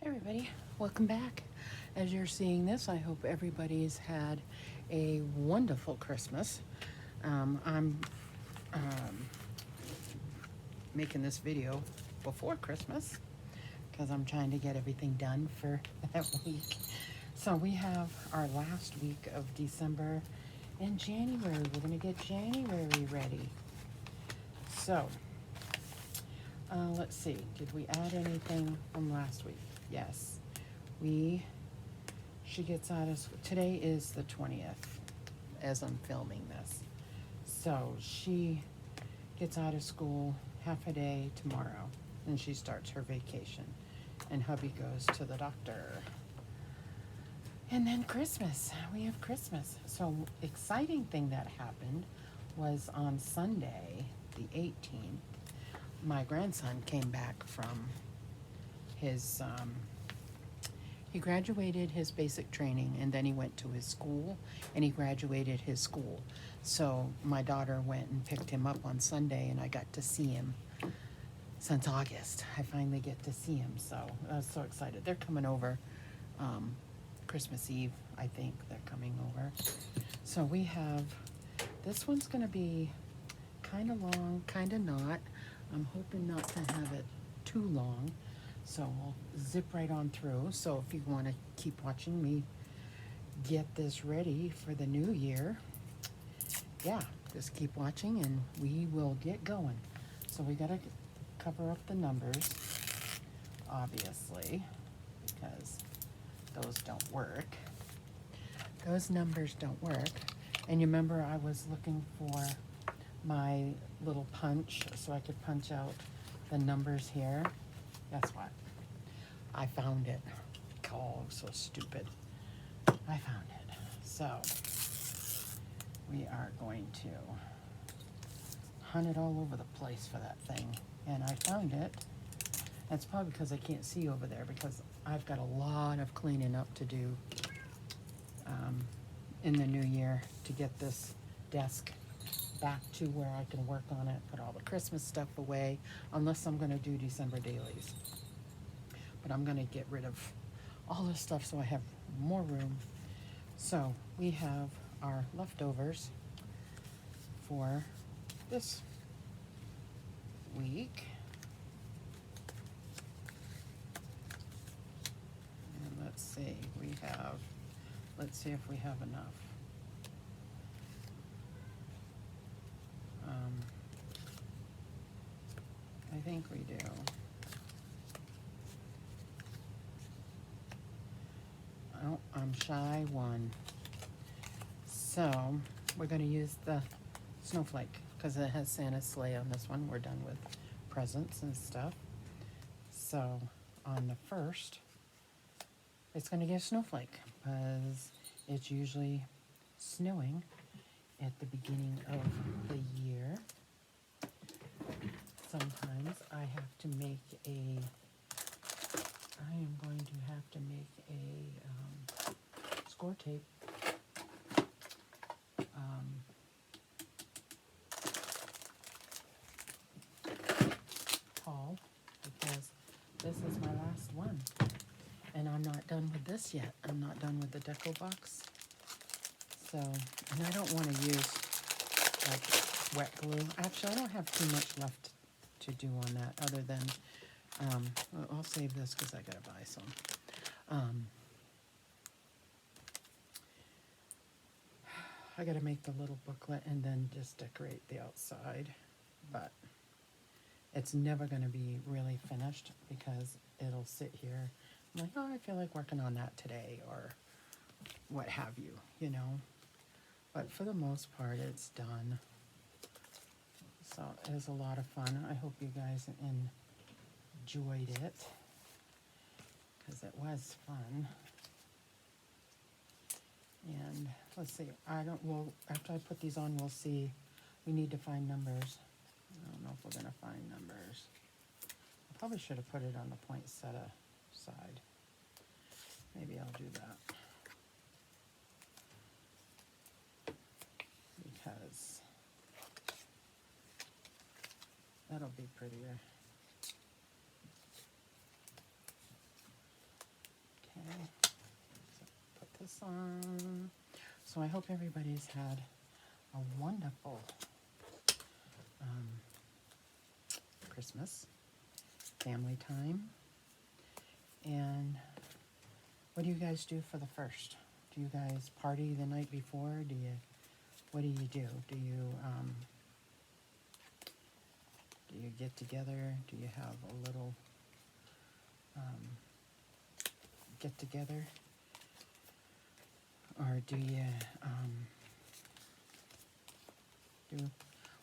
Hey everybody, welcome back. As you're seeing this, I hope everybody's had a wonderful Christmas. I'm making this video before Christmas because I'm trying to get everything done for that week. So we have our last week of December and January. We're going to get January ready. So, let's see. Did we add anything from last week? Yes. She gets out of school. Today is the 20th as I'm filming this. So she gets out of school half a day tomorrow and she starts her vacation. And hubby goes to the doctor. And then Christmas. We have Christmas. So exciting thing that happened was on Sunday, the 18th, my grandson came back from his he graduated his basic training and then he went to his school and he graduated his school. So my daughter went and picked him up on Sunday and I got to see him since August. I finally get to see him, so I was so excited. They're coming over Christmas Eve, I think they're coming over. So we have, this one's gonna be kind of long, kind of not. I'm hoping not to have it too long. So we'll zip right on through. So if you want to keep watching me get this ready for the new year, yeah, just keep watching and we will get going. So we got to cover up the numbers, obviously, because those don't work. Those numbers don't work. And you remember I was looking for my little punch so I could punch out the numbers here. Guess what? I found it. Oh, so stupid. I found it. So we are going to hunt it all over the place for that thing. And I found it. That's probably because I can't see over there because I've got a lot of cleaning up to do in the new year to get this desk back to where I can work on it, put all the Christmas stuff away, unless I'm going to do December dailies. But I'm going to get rid of all this stuff so I have more room. So we have our leftovers for this week. And let's see, let's see if we have enough. I think we do. Oh, I'm shy one. So we're going to use the snowflake because it has Santa's sleigh on this one. We're done with presents and stuff. So on the first, it's going to get snowflake because it's usually snowing at the beginning of the year. Sometimes I am going to have to make a score tape haul because this is my last one. And I'm not done with this yet. I'm not done with the deco box. So, and I don't want to use like wet glue. Actually, I don't have too much left to do on that other than, well, I'll save this because I got to buy some. I got to make the little booklet and then just decorate the outside. But it's never going to be really finished because it'll sit here. I'm like, oh, I feel like working on that today or what have you, you know. But for the most part, it's done. So it was a lot of fun. I hope you guys enjoyed it because it was fun. And let's see, after I put these on, we'll see. We need to find numbers. I don't know if we're going to find numbers. I probably should have put it on the poinsettia side. Maybe I'll do that. Because that'll be prettier. So put this on. So I hope everybody's had a wonderful Christmas, family time. And what do you guys do for the first? Do you guys party the night before? What do you do? Do you get together? Do you have a little get together? Or do you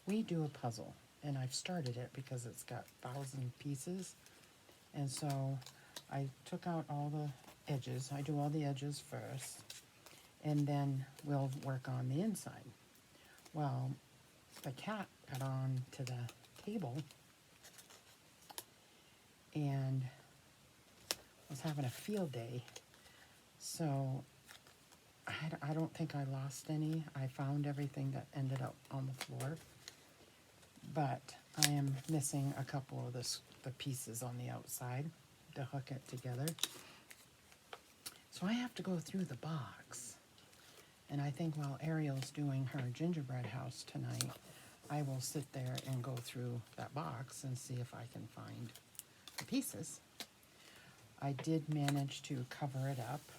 we do a puzzle, and I've started it because it's got 1,000 pieces, and so I took out all the edges. I do all the edges first, and then we'll work on the inside. Well, the cat got on to the table and was having a field day, so I don't think I lost any. I found everything that ended up on the floor, but I am missing a couple of the pieces on the outside to hook it together. So I have to go through the box, and I think while Ariel's doing her gingerbread house tonight, I will sit there and go through that box and see if I can find the pieces. I did manage to cover it up,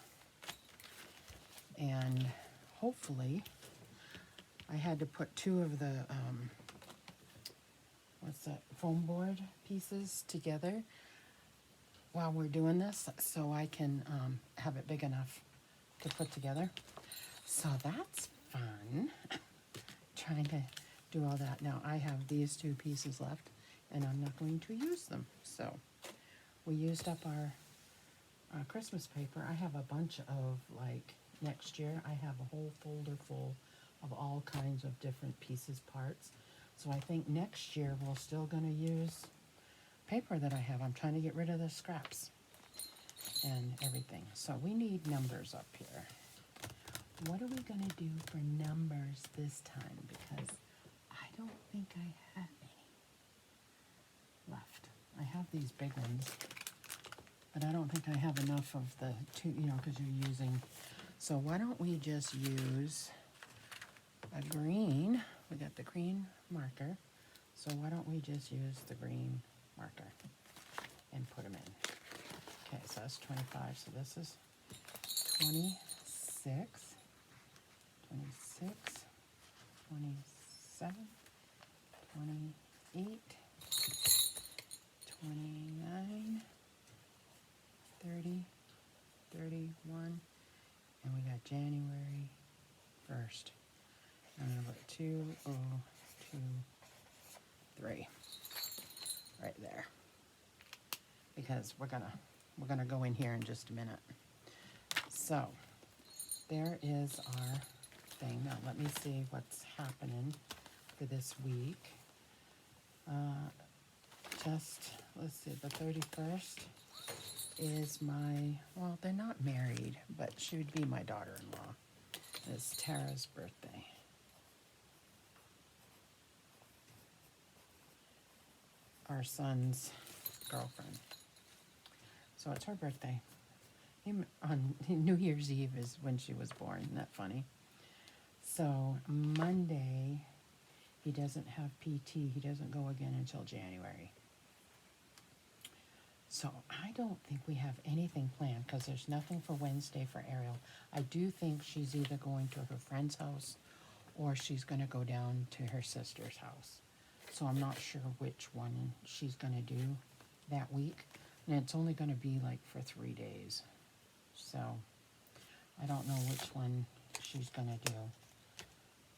and hopefully I had to put 2 of the foam board pieces together while we're doing this, so I can have it big enough to put together. So that's fun, trying to do all that. Now I have these 2 pieces left, and I'm not going to use them. So we used up our Christmas paper. I have a bunch of, like, next year I have a whole folder full of all kinds of different pieces, parts. So I think next year we're still going to use paper that I have. I'm trying to get rid of the scraps and everything. So we need numbers up here. What are we going to do for numbers this time? Because I don't think I have any left. I have these big ones, but I don't think I have enough of the 2, because you're using. So why don't we just use a green? We got the green marker. So why don't we just use the green marker and put them in? Okay, so that's 25. So this is 26, 26, 27, 28, 29, 30, 31, and we got January 1st. And I'm going to put 2023 right there, because we're gonna go in here in just a minute. So there is our thing. Now let me see what's happening for this week. Let's see, the 31st is well, they're not married, but she would be my daughter-in-law. It's Tara's birthday. Our son's girlfriend. So it's her birthday. On New Year's Eve is when she was born. Isn't that funny? So Monday, he doesn't have PT. He doesn't go again until January. So I don't think we have anything planned, because there's nothing for Wednesday for Ariel. I do think she's either going to her friend's house or she's going to go down to her sister's house. So I'm not sure which one she's going to do that week. And it's only going to be like for 3 days. So I don't know which one she's going to do.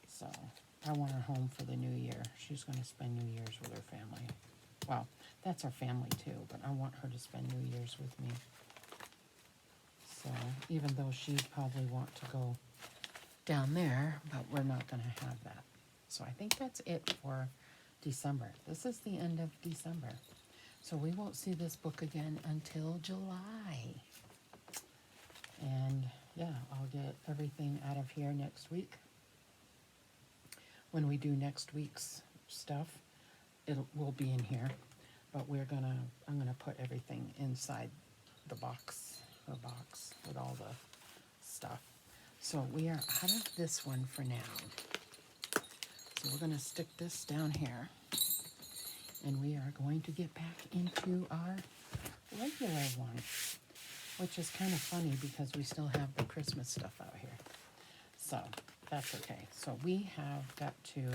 So I want her home for the new year. She's going to spend New Year's with her family. Well, that's our family too, but I want her to spend New Year's with me. So even though she'd probably want to go down there, but we're not going to have that. So I think that's it for December. This is the end of December. So we won't see this book again until July. And yeah, I'll get everything out of here next week. When we do next week's stuff, will be in here. But I'm gonna put everything inside the box her box with all the stuff. So we are out of this one for now. So we're going to stick this down here. And we are going to get back into our regular one, which is kind of funny because we still have the Christmas stuff out here. So that's okay. So we have got to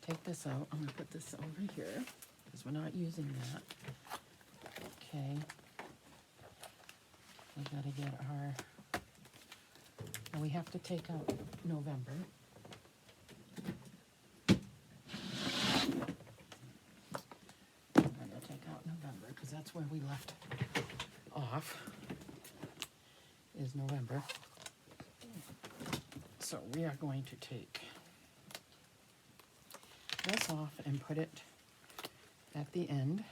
take this out. I'm going to put this over here because we're not using that. Okay. We got to get our, and we have to take out November. I'm going to take out November because that's where we left off, is November. So we are going to take this off and put it at the end.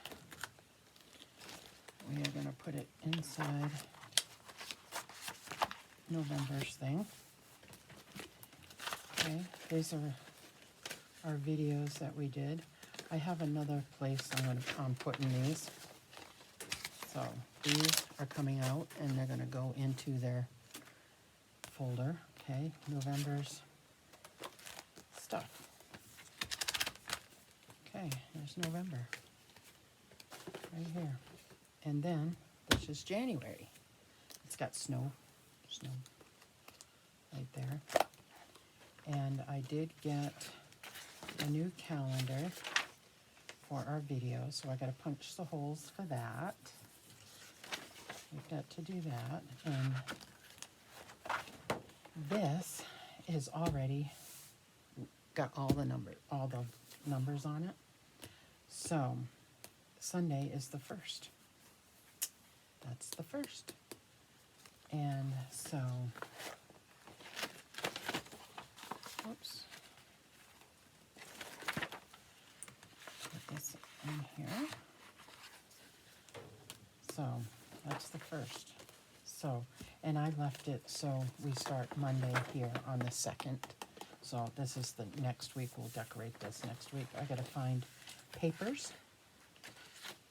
We are going to put it inside November's thing. Okay, these are our videos that we did. I have another place I'm putting these. So these are coming out and they're going to go into their folder. Okay, November's stuff. Okay, there's November right here. And then this is January. It's got snow right there. And I did get a new calendar for our video, so I got to punch the holes for that. We've got to do that. And this is already got all the numbers on it. So Sunday is the 1st. That's the 1st. And so, oops. Put this in here. So that's the 1st. So, and I left it so we start Monday here on the 2nd. So this is the next week. We'll decorate this next week. I gotta find papers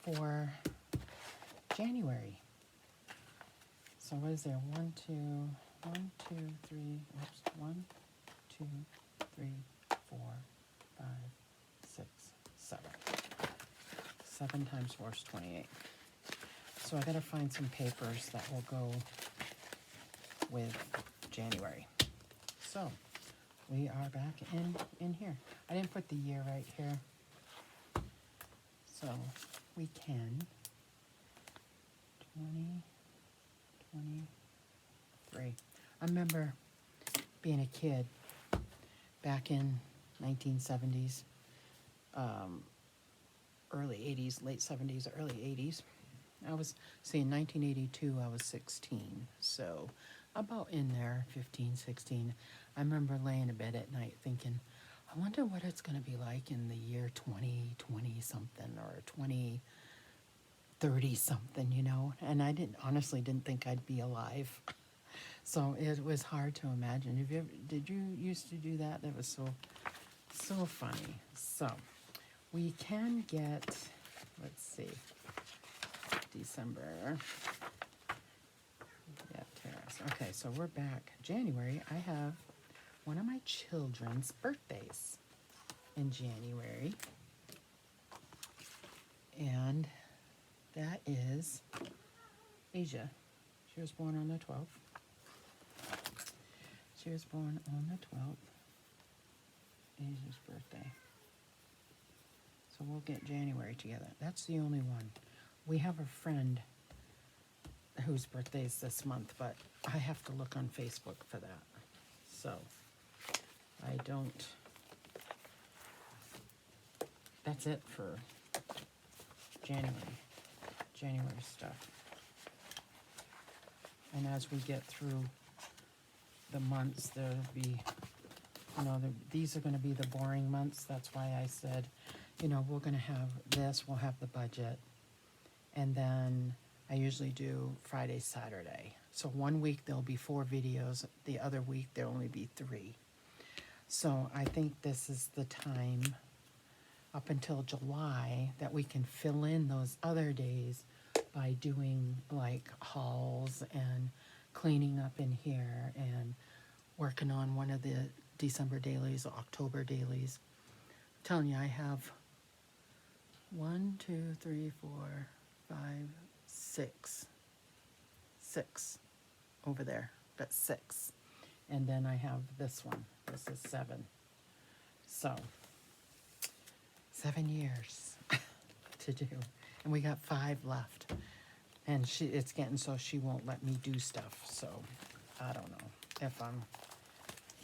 for January. So what is there? 1, 2, 3, oops, 1, 2, 3, 4, 5, 6, 7. 7 times 4 is 28. So I gotta find some papers that will go with January. So we are back in here. I didn't put the year right here. So we can 23. I remember being a kid back in 1970s, early 80s, late 70s, early 80s. I was, in 1982, I was 16. So about in there, 15, 16. I remember laying in bed at night thinking, I wonder what it's going to be like in the year 2020 something or 2030 something, you know. And I honestly didn't think I'd be alive. So it was hard to imagine. Did you used to do that? That was so funny. So we can get, let's see, December. Yeah, terrace. Okay, so we're back. January, I have one of my children's birthdays in January. And that is Asia. She was born on the 12th. She was born on the 12th. Asia's birthday. So we'll get January together. That's the only one. We have a friend whose birthday is this month, but I have to look on Facebook for that. So I don't. That's it for January stuff. And as we get through the months, there'll be, these are going to be the boring months. That's why I said, we're going to have this, we'll have the budget. And then I usually do Friday, Saturday. So one week there'll be 4 videos. The other week there'll only be 3. So I think this is the time up until July that we can fill in those other days by doing like hauls and cleaning up in here and working on one of the December dailies, October dailies. I'm telling you, I have 1, 2, 3, 4, 5, 6. 6 over there. Got 6. And then I have this one. This is 7. So, 7 years to do. And we got 5 left. And it's getting so she won't let me do stuff. So, I don't know if I'm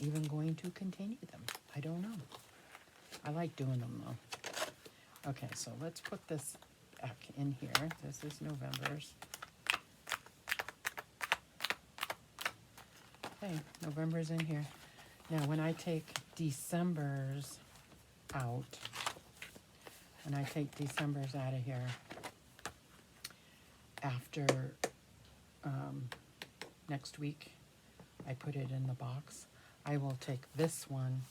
even going to continue them. I don't know. I like doing them though. Okay, so let's put this back in here. This is November's. Okay, November's in here. Now, when I take December's out, when I take December's out of here, after next week, I put it in the box. I will take this one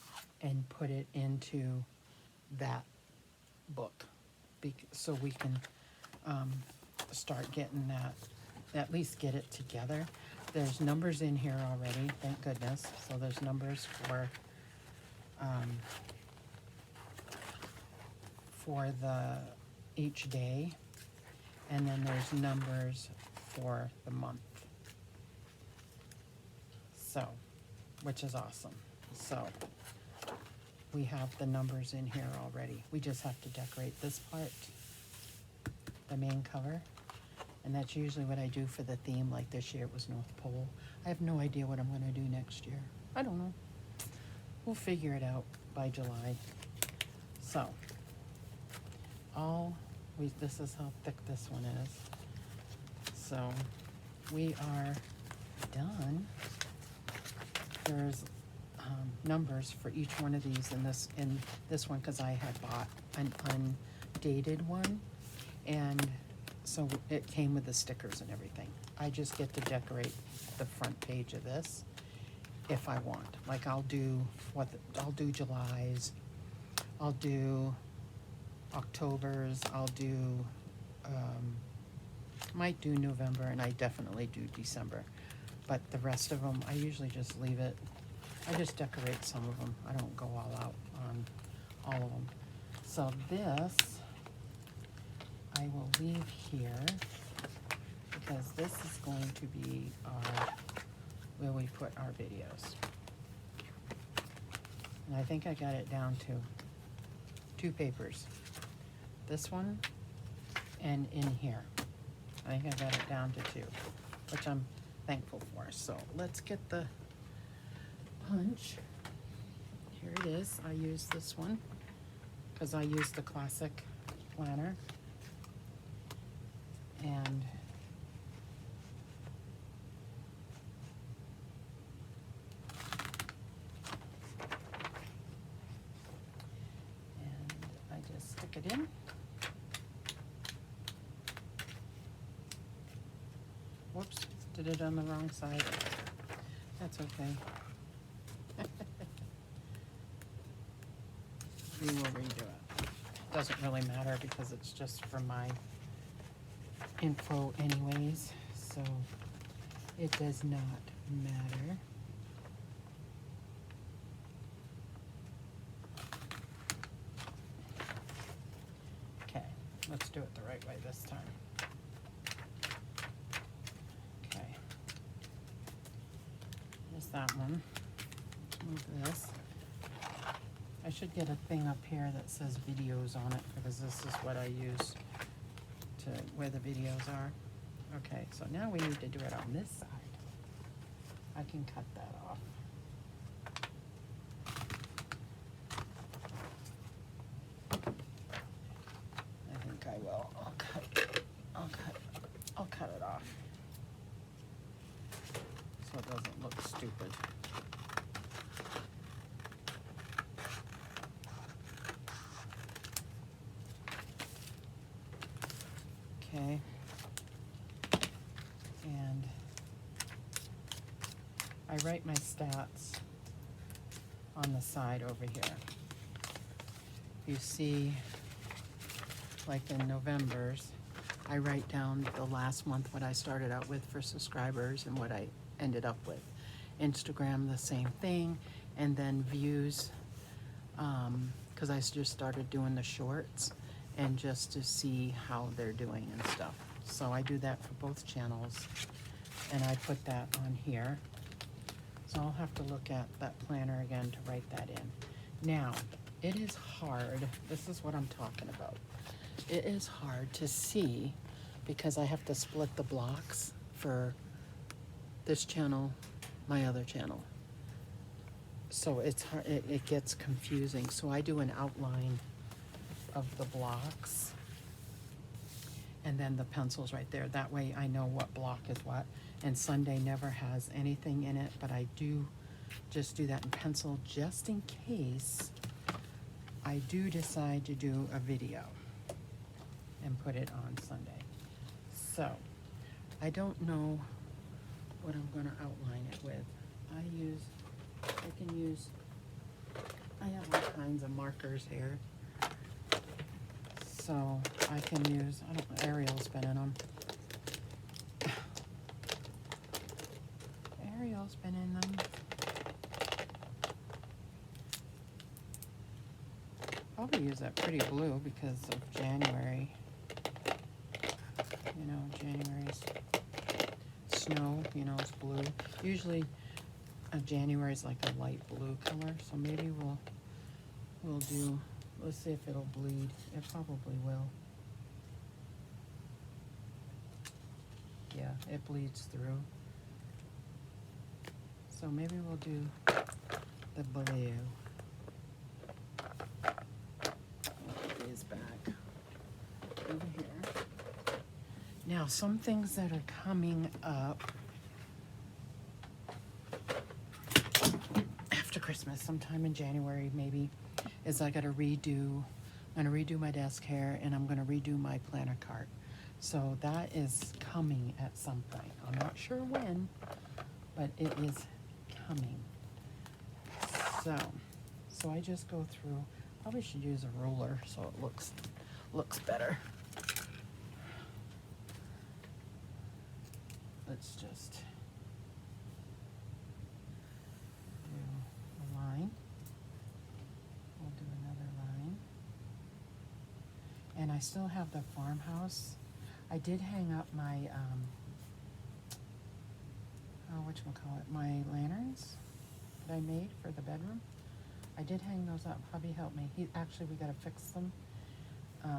and put it into that book, so we can start getting that, at least get it together. There's numbers in here already, thank goodness. So there's numbers for each day, and then there's numbers for the month. So, which is awesome. So, we have the numbers in here already. We just have to decorate this part, the main cover. And that's usually what I do for the theme. Like this year it was North Pole. I have no idea what I'm going to do next year. I don't know. We'll figure it out by July. So, this is how thick this one is. So, we are done. There's numbers for each one of these in this one, because I had bought an undated one, and so it came with the stickers and everything. I just get to decorate the front page of this if I want. Like I'll do July's, I'll do October's, I'll do might do November, and I definitely do December. But the rest of them, I usually just leave it. I just decorate some of them. I don't go all out on all of them. So this, I will leave here, because this is going to be where we put our videos. And I think I got it down to 2 papers. This one and in here. I think I got it down to 2, which I'm thankful for. So let's get the punch. Here it is. I use this one because I use the classic planner. And I just stick it in. Whoops, did it on the wrong side. That's okay. We will redo it. Doesn't really matter because it's just for my info anyways, so it does not matter. Okay, let's do it the right way this time. Okay, there's that one. Move this. I should get a thing up here that says videos on it, because this is what I use to where the videos are. Okay, so now we need to do it on this side. I can cut that off. I think I will. I'll cut it off so it doesn't look stupid. Okay, and I write my stats on the side over here. You see, like in November's, I write down the last month what I started out with for subscribers and what I ended up with. Instagram, the same thing, and then views, because I just started doing the shorts and just to see how they're doing and stuff. So I do that for both channels, and I put that on here. So I'll have to look at that planner again to write that in. Now, it is hard, this is what I'm talking about. It is hard to see because I have to split the blocks for this channel, my other channel. So it's hard, it gets confusing. So I do an outline of the blocks and then the pencils right there. That way I know what block is what. And Sunday never has anything in it, but I do just do that in pencil just in case I do decide to do a video and put it on Sunday. So I don't know what I'm gonna outline it with. I have all kinds of markers here. So I can use, I don't know, Ariel's been in them. Ariel's been in them. Probably use that pretty blue because of January. You know, January's snow, you know, it's blue. Usually January is like a light blue color, so maybe we'll do, let's see if it'll bleed. It probably will. Yeah, it bleeds through. So maybe we'll do the blue. Put these back over here. Now, some things that are coming up after Christmas, sometime in January maybe, is I gotta redo, I'm gonna redo my desk here and I'm gonna redo my planner cart. So that is coming at some point. I'm not sure when, but it is coming. So I just go through, probably should use a ruler so it looks better. Let's just do a line. We'll do another line. And I still have the farmhouse. I did hang up my, my lanterns that I made for the bedroom. I did hang those up, hubby helped me. Actually, we gotta fix them,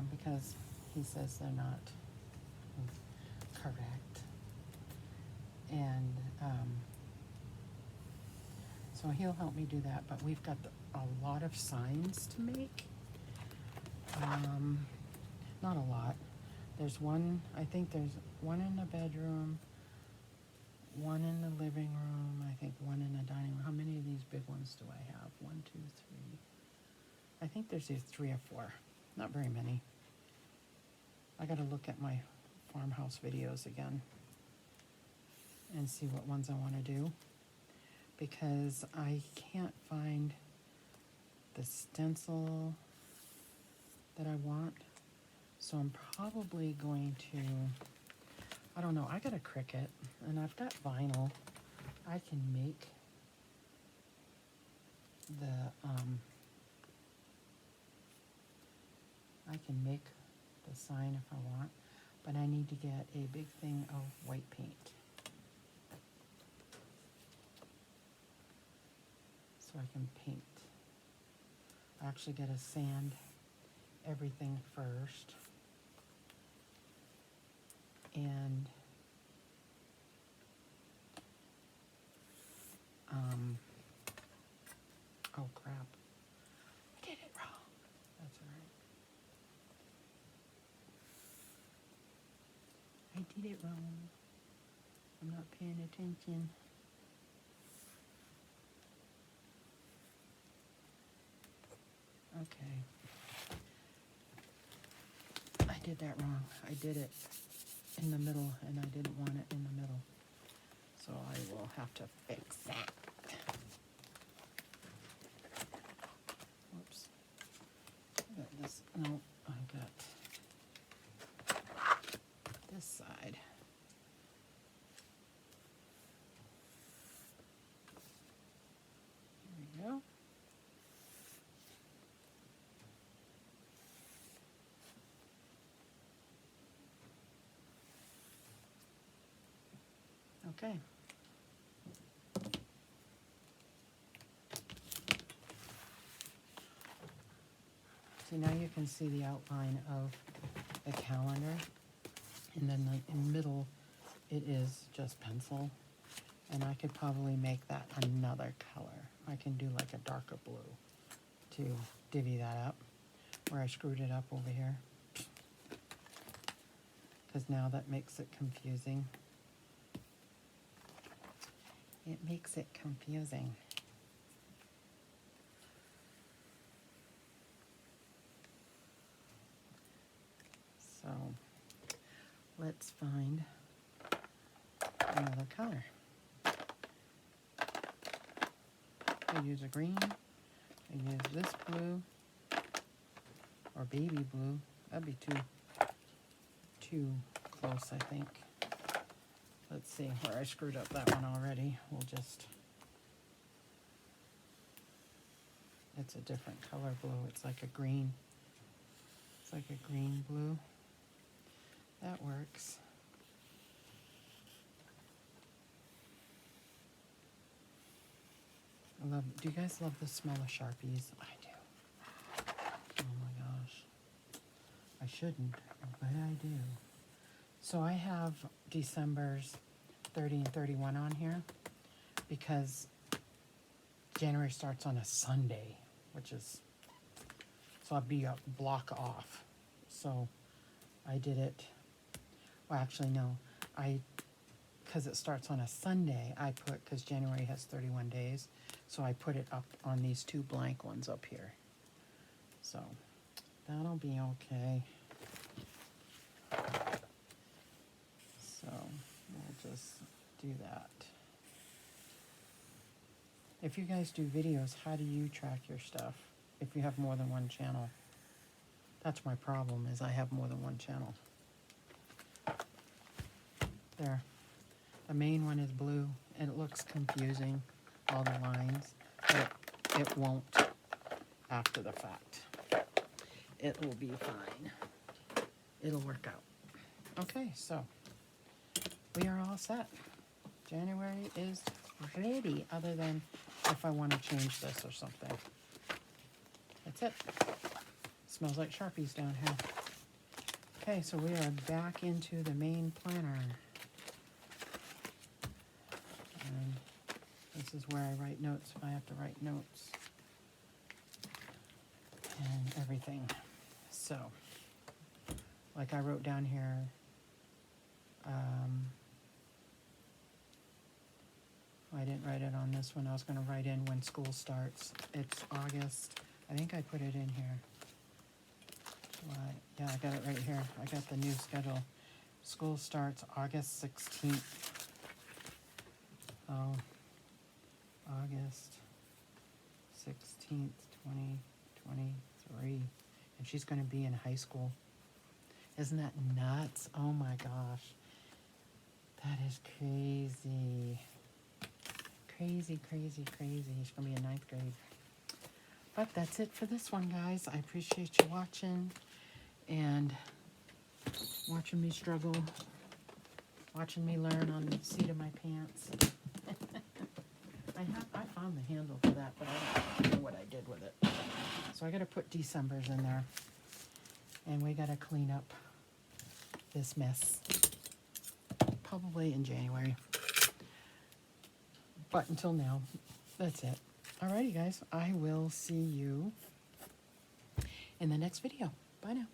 because he says they're not correct. And, so he'll help me do that, but we've got a lot of signs to make. Not a lot. There's one, I think there's one in the bedroom, one in the living room, I think one in the dining room. How many of these big ones do I have? 1, 2, 3. I think there's these 3 or 4. Not very many. I gotta look at my farmhouse videos again and see what ones I wanna do, because I can't find the stencil that I want. So I'm probably going to, I don't know, I got a Cricut and I've got vinyl. I can make the, sign if I want, but I need to get a big thing of white paint. So I can paint. I actually gotta sand everything first. And oh crap, I did it wrong. That's all right. I did it wrong. I'm not paying attention. Okay. I did that wrong. I did it in the middle and I didn't want it in the middle. So I will have to fix that. Whoops. I got this. No, I got. Okay. So now you can see the outline of the calendar. And then in the middle, it is just pencil. And I could probably make that another color. I can do like a darker blue to divvy that up, where I screwed it up over here. Because now that makes it confusing. It makes it confusing. So let's find another color. I use a green. I use this blue or baby blue. That'd be too close, I think. Let's see where I screwed up that one already. We'll just, it's a different color blue. It's like a green. It's like a green blue. That works. I love, do you guys love the smell of Sharpies? I do. Oh my gosh. I shouldn't, but I do. So I have December's 30 and 31 on here because January starts on a Sunday, which is, so I'll be a block off. So I did it, well actually no, because it starts on a Sunday, I put, because January has 31 days, so I put it up on these two blank ones up here. So that'll be okay. So we'll just do that. If you guys do videos, how do you track your stuff if you have more than one channel? That's my problem, is I have more than one channel. There. The main one is blue, and it looks confusing, all the lines, but it won't after the fact. It will be fine. It'll work out. Okay, so we are all set. January is ready, other than if I want to change this or something. That's it. Smells like Sharpies down here. Okay, so we are back into the main planner. And this is where I write notes if I have to write notes. And everything. So, like I wrote down here, I didn't write it on this one. I was going to write in when school starts. It's August. I think I put it in here. Yeah, I got it right here. I got the new schedule. School starts August 16th. Oh, August 16th, 2023. And she's going to be in high school. Isn't that nuts? Oh my gosh. That is crazy. Crazy, crazy, crazy. She's going to be in 9th grade. But that's it for this one, guys. I appreciate you watching and watching me struggle, watching me learn on the seat of my pants. I found the handle for that, but I don't know what I did with it. So I got to put December's in there. And we got to clean up this mess. Probably in January. But until now, that's it. Alrighty, guys. I will see you in the next video. Bye now.